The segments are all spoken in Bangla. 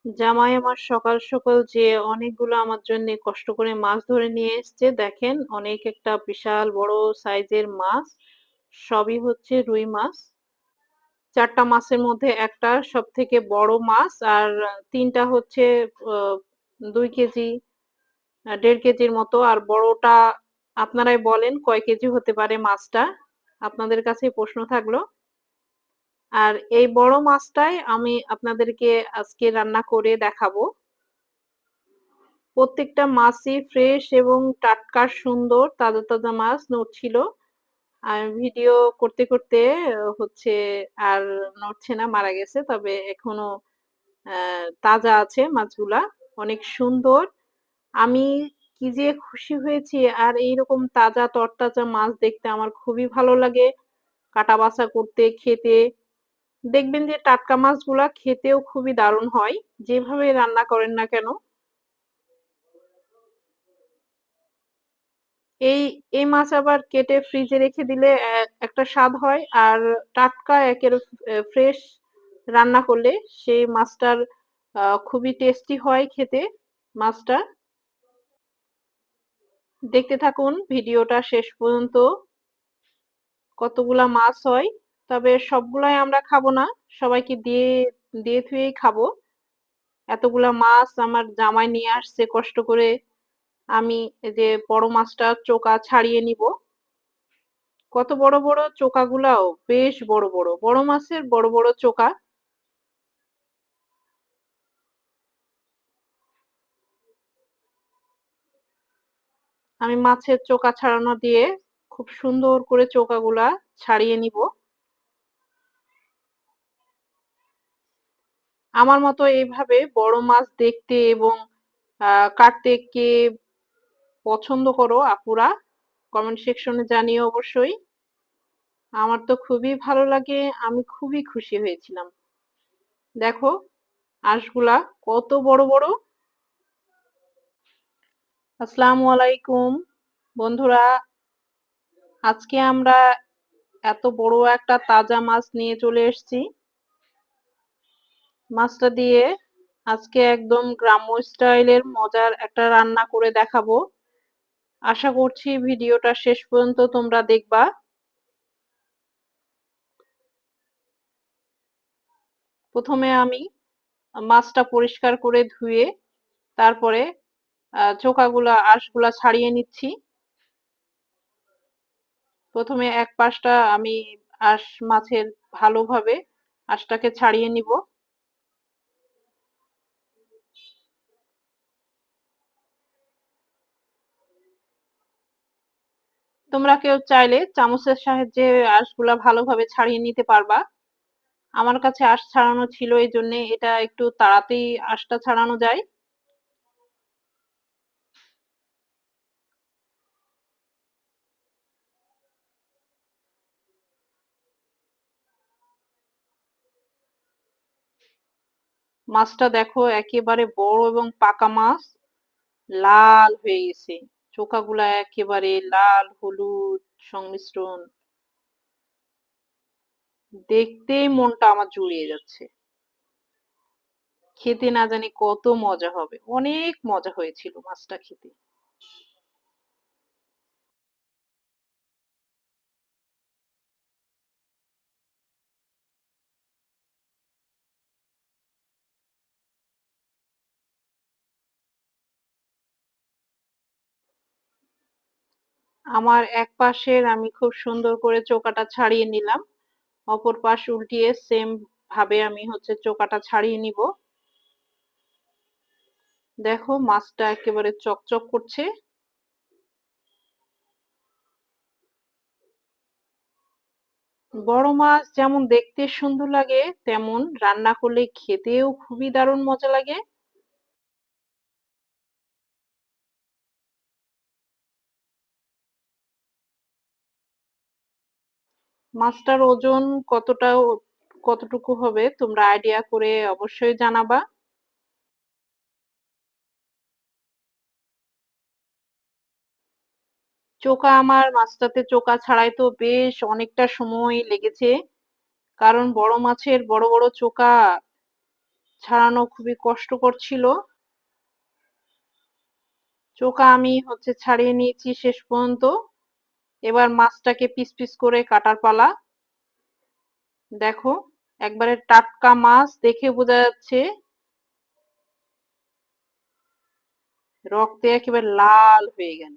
জামাই আমার সকাল সকাল যেয়ে অনেকগুলো আমার জন্যে কষ্ট করে মাছ ধরে নিয়ে এসছে। দেখেন অনেক একটা বিশাল বড় সাইজের মাছ। সবই হচ্ছে রুই মাছ। ৪ টা মাছের মধ্যে একটা সবথেকে বড় মাছ আর ৩ টা হচ্ছে অ ২ কেজি ১.৫ কেজির মতো। আর বড়টা আপনারাই বলেন কয় কেজি হতে পারে মাছটা? আপনাদের কাছেই প্রশ্ন থাকলো। আর এই বড় মাছটাই আমি আপনাদেরকে আজকে রান্না করে দেখাবো। প্রত্যেকটা মাছই ফ্রেশ এবং টাটকা সুন্দর তাজা, তাজা মাছ নড়ছিল। আর ভিডিও করতে, করতে হচ্ছে আর নড়ছে না, মারা গেছে। তবে এখনো তাজা আছে মাছগুলা। অনেক সুন্দর। আমি কি যে খুশি হয়েছি আর এইরকম তাজা তরতাজা মাছ দেখতে আমার খুবই ভালো লাগে। কাটা বাছা করতে, খেতে। দেখবেন যে টাটকা মাছগুলা খেতেও খুবই দারুণ হয়। যেভাবে রান্না করেন না কেন। এই, এই মাছ আবার কেটে ফ্রিজে রেখে দিলে একটা স্বাদ হয়। আর টাটকা ফ্রেশ রান্না করলে সেই মাছটার খুবই টেস্টি হয় খেতে মাছটা। দেখতে থাকুন ভিডিওটা শেষ পর্যন্ত। কতগুলা মাছ হয়। তবে সবগুলাই আমরা খাবো না। সবাইকে দিয়ে থুয়েই খাবো। এতগুলা মাছ আমার জামাই নিয়ে আসছে কষ্ট করে। আমি এই যে বড় মাছটার চোকা ছাড়িয়ে নিবো। কত বড়, বড় চোকাগুলাও বেশ বড়, বড়। বড় মাছের বড়, বড় চোকা। আমি মাছের চোকা ছাড়ানো দিয়ে খুব সুন্দর করে চোকাগুলা ছাড়িয়ে নিবো। আমার মতো এইভাবে বড় মাছ দেখতে এবং কাটতে কে পছন্দ করো আপুরা? কমেন্ট সেকশনে জানিও অবশ্যই। আমার তো খুবই ভালো লাগে। আমি খুবই খুশি হয়েছিলাম। দেখো হাঁসগুলা কত বড়, বড়। আসসালামু আলাইকুম বন্ধুরা। আজকে আমরা এত বড় একটা তাজা মাছ নিয়ে চলে এসেছি। মাছটা দিয়ে আজকে একদম গ্রাম্য স্টাইলের মজার একটা রান্না করে দেখাবো। আশা করছি ভিডিওটা শেষ পর্যন্ত তোমরা দেখবা। প্রথমে আমি মাছটা পরিষ্কার করে ধুয়ে তারপরে আঁশগুলা ছাড়িয়ে নিচ্ছি। প্রথমে এক পাশটা আমি মাছের ভালোভাবে আঁশটাকে ছাড়িয়ে নিব। তোমরা কেউ চাইলে চামচের সাহায্যে আঁশগুলা ভালোভাবে ছাড়িয়ে নিতে পারবা। আমার কাছে আঁশ ছাড়ানো ছিল এইজন্যে এটা একটু তাড়াতাড়ি আঁশটা ছাড়ানো যায়। মাছটা দেখো একেবারে বড় এবং পাকা মাছ। লাল হয়ে গেছে। চোকাগুলা একেবারে লাল হলুদ সংমিশ্রণ। দেখতেই মনটা আমার জুড়িয়ে যাচ্ছে। খেতে না জানি কত মজা হবে। অনেক মজা হয়েছিল মাছটা খেতে। আমার এক পাশের আমি খুব সুন্দর করে চোকাটা ছাড়িয়ে নিলাম। অপর পাশ উল্টিয়ে সেম ভাবে আমি হচ্ছে চোকাটা ছাড়িয়ে নিব। দেখো মাছটা একেবারে চকচক করছে। বড় মাছ যেমন দেখতে সুন্দর লাগে তেমন রান্না করলে খেতেও খুবই দারুণ মজা লাগে। মাছটার ওজন কতটুকু হবে তোমরা আইডিয়া করে অবশ্যই জানাবা। মাছটাতে চোকা ছাড়াইতেও বেশ অনেকটা সময় লেগেছে। কারণ বড় মাছের বড় বড় চোকা ছাড়ানো খুবই কষ্টকর ছিল। চোখা আমি ছাড়িয়ে নিয়েছি শেষ পর্যন্ত। এবার মাছটাকে পিস পিস করে কাটার পালা। দেখো, একবারে টাটকা মাছ, দেখে বোঝা যাচ্ছে রক্তে একেবারে লাল হয়ে গেল।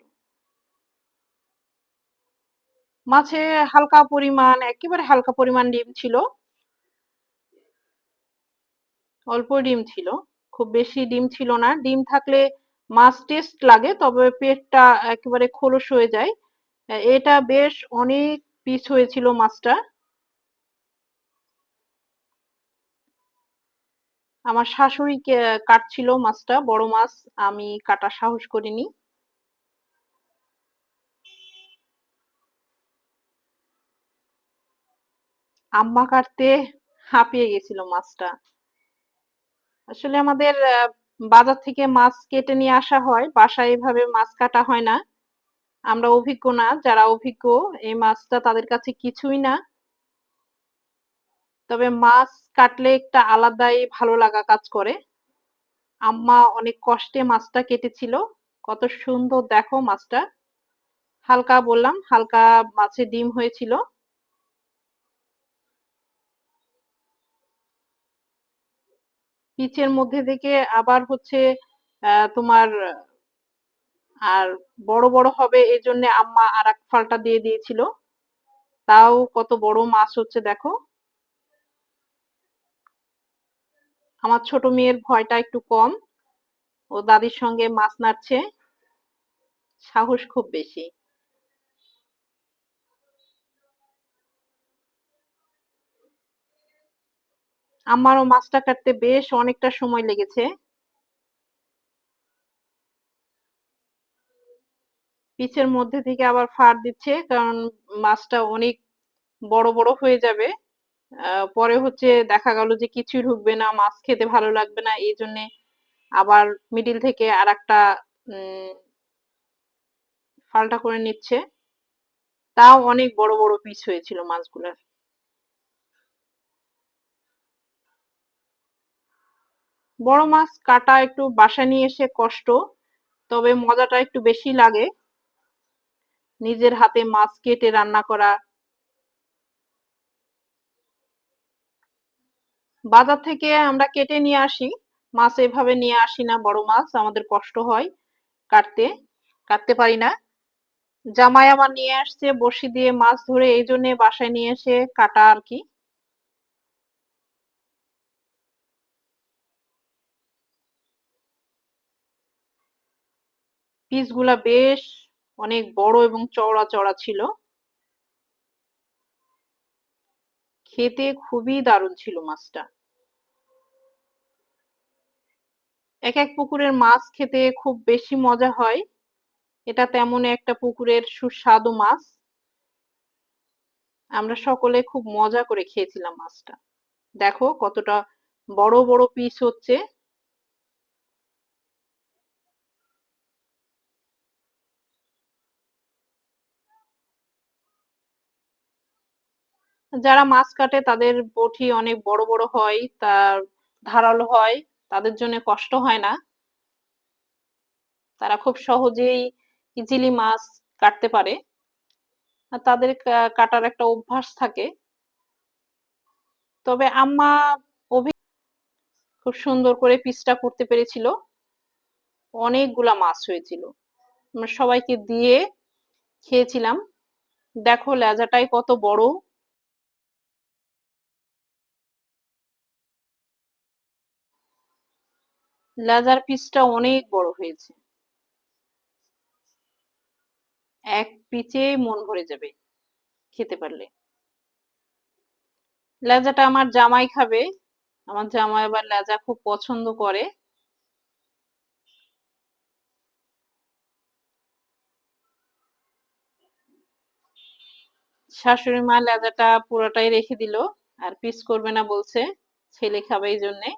মাছে একেবারে হালকা পরিমাণ ডিম ছিল। অল্প ডিম ছিল, খুব বেশি ডিম ছিল না। ডিম থাকলে মাছ টেস্ট লাগে, তবে পেটটা একেবারে খোলস হয়ে যায়। এটা বেশ অনেক পিস হয়েছিল মাছটা। আমার শাশুড়ি কাটছিল মাছটা, বড় মাছ। আমি কাটার সাহস করিনি। আম্মা কাটতে হাঁপিয়ে গেছিল মাছটা। আসলে আমাদের বাজার থেকে মাছ কেটে নিয়ে আসা হয়, বাসায় এভাবে মাছ কাটা হয় না। আমরা অভিজ্ঞ না, যারা অভিজ্ঞ এই মাছটা তাদের কাছে কিছুই না। তবে মাছ কাটলে একটা আলাদাই ভালো লাগা কাজ করে। আম্মা অনেক কষ্টে মাছটা কেটেছিল। কত সুন্দর দেখো মাছটা। হালকা বললাম, হালকা মাছে ডিম হয়েছিল। পিচের মধ্যে থেকে আবার তোমার আর বড় বড় হবে এজন্য আম্মা আর এক ফালটা দিয়ে দিয়েছিল। তাও কত বড় মাছ দেখো। আমার ছোট মেয়ের ভয়টা একটু কম, ও দাদির সঙ্গে মাছ নাড়ছে, সাহস খুব বেশি। আমারও মাছটা কাটতে বেশ অনেকটা সময় লেগেছে। পিচের মধ্যে থেকে আবার ফাড় দিচ্ছে, কারণ মাছটা অনেক বড় বড় হয়ে যাবে। পরে দেখা গেল যে কিছুই ঢুকবে না, মাছ খেতে ভালো লাগবে না, এই জন্যে আবার মিডিল থেকে আর একটা ফালটা করে নিচ্ছে। তাও অনেক বড় বড় পিস হয়েছিল মাছগুলার। বড় মাছ কাটা একটু বাসায় নিয়ে এসে কষ্ট, তবে মজাটা একটু বেশি লাগে। নিজের হাতে মাছ কেটে রান্না করা। বাজার থেকে আমরা কেটে নিয়ে আসি, মাছ এভাবে নিয়ে আসি না। বড় মাছ আমাদের কষ্ট হয় কাটতে, কাটতে পারি না। জামাই আমার নিয়ে আসছে বড়শি দিয়ে মাছ ধরে, এই জন্য বাসায় নিয়ে এসে কাটা আর কি। পিসগুলা বেশ অনেক বড় এবং চওড়া চওড়া ছিল। খেতে খুবই দারুণ ছিল মাছটা। এক এক পুকুরের মাছ খেতে খুব বেশি মজা হয়। এটা তেমন একটা পুকুরের সুস্বাদু মাছ। আমরা সকলে খুব মজা করে খেয়েছিলাম মাছটা। দেখো কতটা বড় বড় পিস হচ্ছে। যারা মাছ কাটে তাদের বটি অনেক বড় বড় হয়, তার ধারালো হয়, তাদের জন্য কষ্ট হয় না। তারা খুব সহজেই ইজিলি মাছ কাটতে পারে। আর তাদের কাটার একটা অভ্যাস থাকে। তবে আম্মা খুব সুন্দর করে পিসটা করতে পেরেছিল। অনেকগুলা মাছ হয়েছিল, আমরা সবাইকে দিয়ে খেয়েছিলাম। দেখো লেজাটাই কত বড়। লেজার পিসটা অনেক বড় হয়েছে, এক পিচেই মন ভরে যাবে খেতে পারলে। লেজাটা আমার জামাই খাবে। আমার জামাই আবার লেজা খুব পছন্দ করে। শাশুড়ি মা লেজাটা পুরোটাই রেখে দিল, আর পিস করবে না বলছে, ছেলে খাবে এই জন্যে।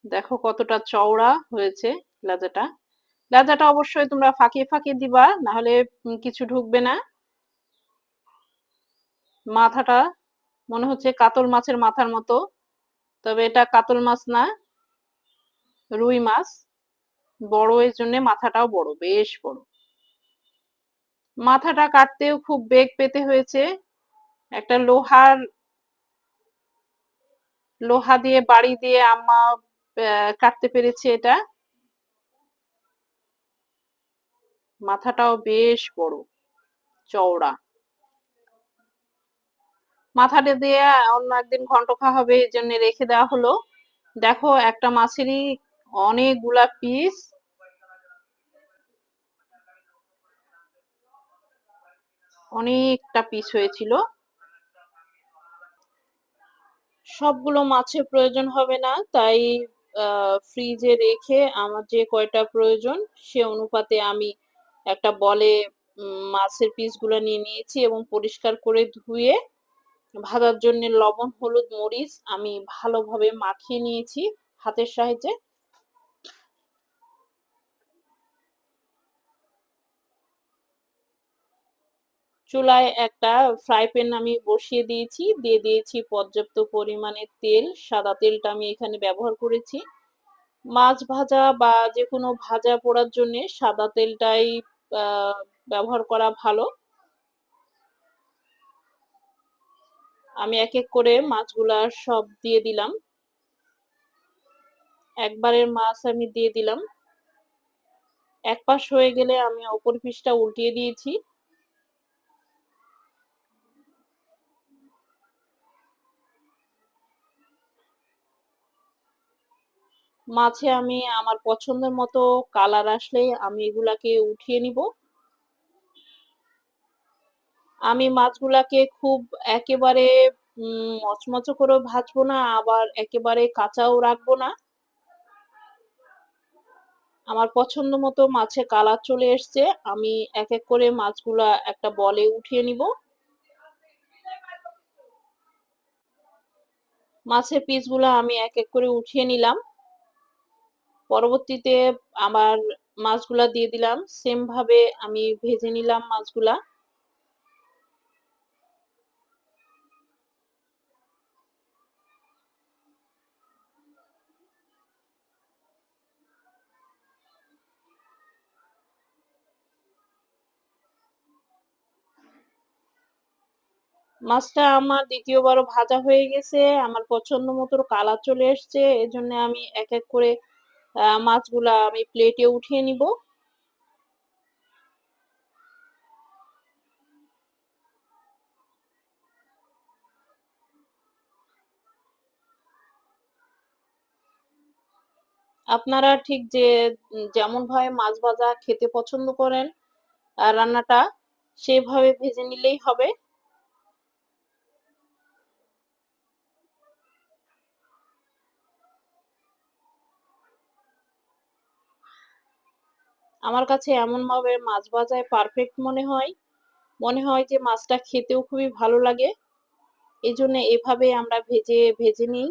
দেখো কতটা চওড়া হয়েছে লেজাটা। লেজাটা অবশ্যই তোমরা ফাঁকিয়ে ফাঁকিয়ে দিবা, না হলে কিছু ঢুকবে না। মাথাটা মনে হচ্ছে কাতল মাছের মাথার মতো, তবে এটা কাতল মাছ না, রুই মাছ। বড় এর জন্য মাথাটাও বড়, বেশ বড়। মাথাটা কাটতেও খুব বেগ পেতে হয়েছে। একটা লোহা দিয়ে বাড়ি দিয়ে আম্মা কাটতে পেরেছে এটা। মাথাটাও বেশ বড়, চওড়া। মাথাটা দিয়ে অন্য একদিন ঘন্ট খাওয়া হবে, এই জন্য রেখে দেওয়া হলো। দেখো একটা মাছেরই অনেকগুলা পিস। অনেকটা পিস হয়েছিল। সবগুলো মাছের প্রয়োজন হবে না, তাই ফ্রিজে রেখে আমার যে কয়টা প্রয়োজন সে অনুপাতে আমি একটা বলে মাছের পিসগুলো নিয়ে নিয়েছি এবং পরিষ্কার করে ধুয়ে ভাজার জন্য লবণ, হলুদ, মরিচ আমি ভালোভাবে মাখিয়ে নিয়েছি হাতের সাহায্যে। চুলায় একটা ফ্রাই প্যান আমি বসিয়ে দিয়েছি, দিয়ে দিয়েছি পর্যাপ্ত পরিমাণে তেল। সাদা তেলটা আমি এখানে ব্যবহার করেছি। মাছ ভাজা বা যেকোনো ভাজা পোড়ার জন্য সাদা তেলটাই ব্যবহার করা ভালো। আমি এক এক করে মাছগুলা সব দিয়ে দিলাম। একবারের মাছ আমি দিয়ে দিলাম। এক পাশ হয়ে গেলে আমি অপর পিঠটা উল্টিয়ে দিয়েছি। মাছে আমি আমার পছন্দের মতো কালার আসলেই আমি এগুলাকে উঠিয়ে নিব। আমি মাছগুলাকে খুব একেবারে মচমচে করেও ভাজবো না, আবার একেবারে কাঁচাও রাখবো না। আমার পছন্দ মতো মাছের কালার চলে এসছে। আমি এক এক করে মাছগুলা একটা বলে উঠিয়ে নিব। মাছের পিসগুলা আমি এক এক করে উঠিয়ে নিলাম। পরবর্তীতে আমার মাছগুলা দিয়ে দিলাম। সেম ভাবে আমি ভেজে নিলাম মাছগুলা। মাছটা আমার দ্বিতীয়বারও ভাজা হয়ে গেছে। আমার পছন্দ মতো কালার চলে এসছে। এজন্য আমি এক এক করে মাছগুলা আমি প্লেটে উঠিয়ে নিব। আপনারা ঠিক যেমন ভাবে মাছ ভাজা খেতে পছন্দ করেন রান্নাটা সেভাবে ভেজে নিলেই হবে। আমার কাছে এমন ভাবে মাছ ভাজায় পারফেক্ট মনে হয় যে মাছটা খেতেও খুবই ভালো লাগে। এজন্য এভাবে আমরা ভেজে নিই।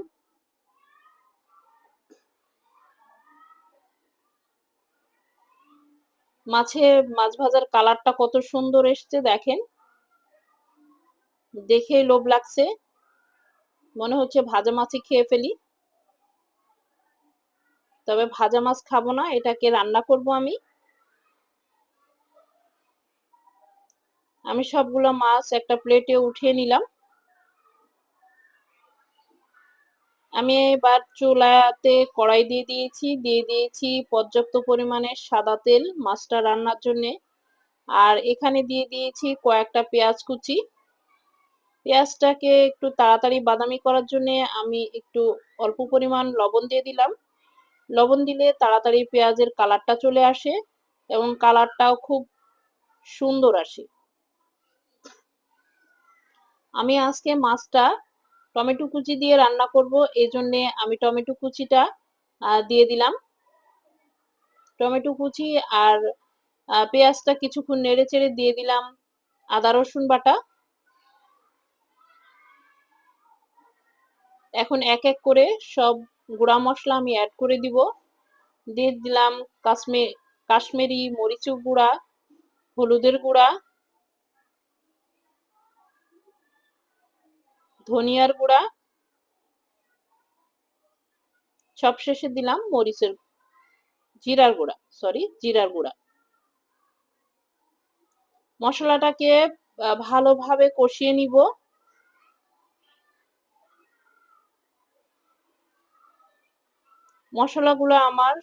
মাছ ভাজার কালারটা কত সুন্দর এসছে দেখেন। দেখেই লোভ লাগছে। মনে হচ্ছে ভাজা মাছই খেয়ে ফেলি। তবে ভাজা মাছ খাবো না, এটাকে রান্না করব আমি। আমি সবগুলো মাছ একটা প্লেটে উঠিয়ে নিলাম। আমি এবার চুলাতে কড়াই দিয়ে দিয়েছি পর্যাপ্ত পরিমাণে সাদা তেল মাছটা রান্নার জন্যে। আর এখানে দিয়ে দিয়েছি কয়েকটা পেঁয়াজ কুচি। পেঁয়াজটাকে একটু তাড়াতাড়ি বাদামি করার জন্যে আমি একটু অল্প পরিমাণ লবণ দিয়ে দিলাম। লবণ দিলে তাড়াতাড়ি পেঁয়াজের কালারটা চলে আসে এবং কালারটাও খুব সুন্দর আসে। আমি আজকে মাছটা টমেটো কুচি দিয়ে রান্না করব, এজন্যে আমি টমেটো কুচিটা দিয়ে দিলাম। টমেটো কুচি আর পেঁয়াজটা কিছুক্ষণ নেড়েচেড়ে দিয়ে দিলাম আদা রসুন বাটা। এখন এক এক করে সব গুঁড়া মশলা আমি অ্যাড করে দিব। দিয়ে দিলাম কাশ্মীরি মরিচের গুঁড়া, হলুদের গুঁড়া, ধনিয়ার গুঁড়া, সবশেষে দিলাম জিরার গুঁড়া। মসলাটাকে ভালোভাবে কষিয়ে নিব। মসলাগুলো আমার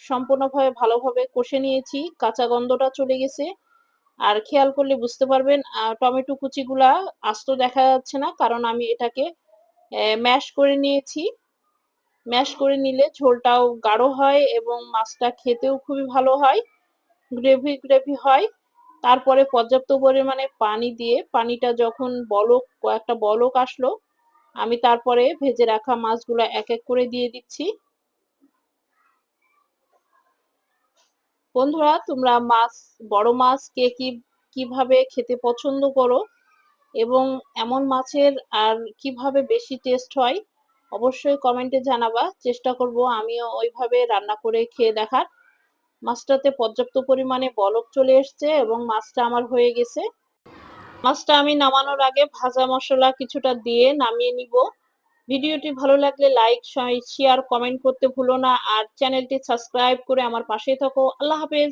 সম্পূর্ণভাবে ভালোভাবে কষে নিয়েছি, কাঁচা গন্ধটা চলে গেছে। আর খেয়াল করলে বুঝতে পারবেন টমেটো কুচিগুলা আস্ত দেখা যাচ্ছে না, কারণ আমি এটাকে ম্যাশ করে নিয়েছি। ম্যাশ করে নিলে ঝোলটাও গাঢ় হয় এবং মাছটা খেতেও খুবই ভালো হয়, গ্রেভি হয়। তারপরে পর্যাপ্ত পরিমাণে পানি দিয়ে পানিটা যখন একটা বলক আসলো, আমি তারপরে ভেজে রাখা মাছগুলা এক এক করে দিয়ে দিচ্ছি। বন্ধুরা, তোমরা বড় মাছ কে কিভাবে খেতে পছন্দ করো এবং এমন মাছের আর কিভাবে বেশি টেস্ট হয়, অবশ্যই কমেন্টে জানাবা। চেষ্টা করব আমিও ওইভাবে রান্না করে খেয়ে দেখার। মাছটাতে পর্যাপ্ত পরিমাণে বলক চলে এসছে এবং মাছটা আমার হয়ে গেছে। মাছটা আমি নামানোর আগে ভাজা মসলা কিছুটা দিয়ে নামিয়ে নিব। ভিডিওটি ভালো লাগলে লাইক, শেয়ার, কমেন্ট করতে ভুলো না। আর চ্যানেলটি সাবস্ক্রাইব করে আমার পাশেই থাকো। আল্লাহ হাফেজ।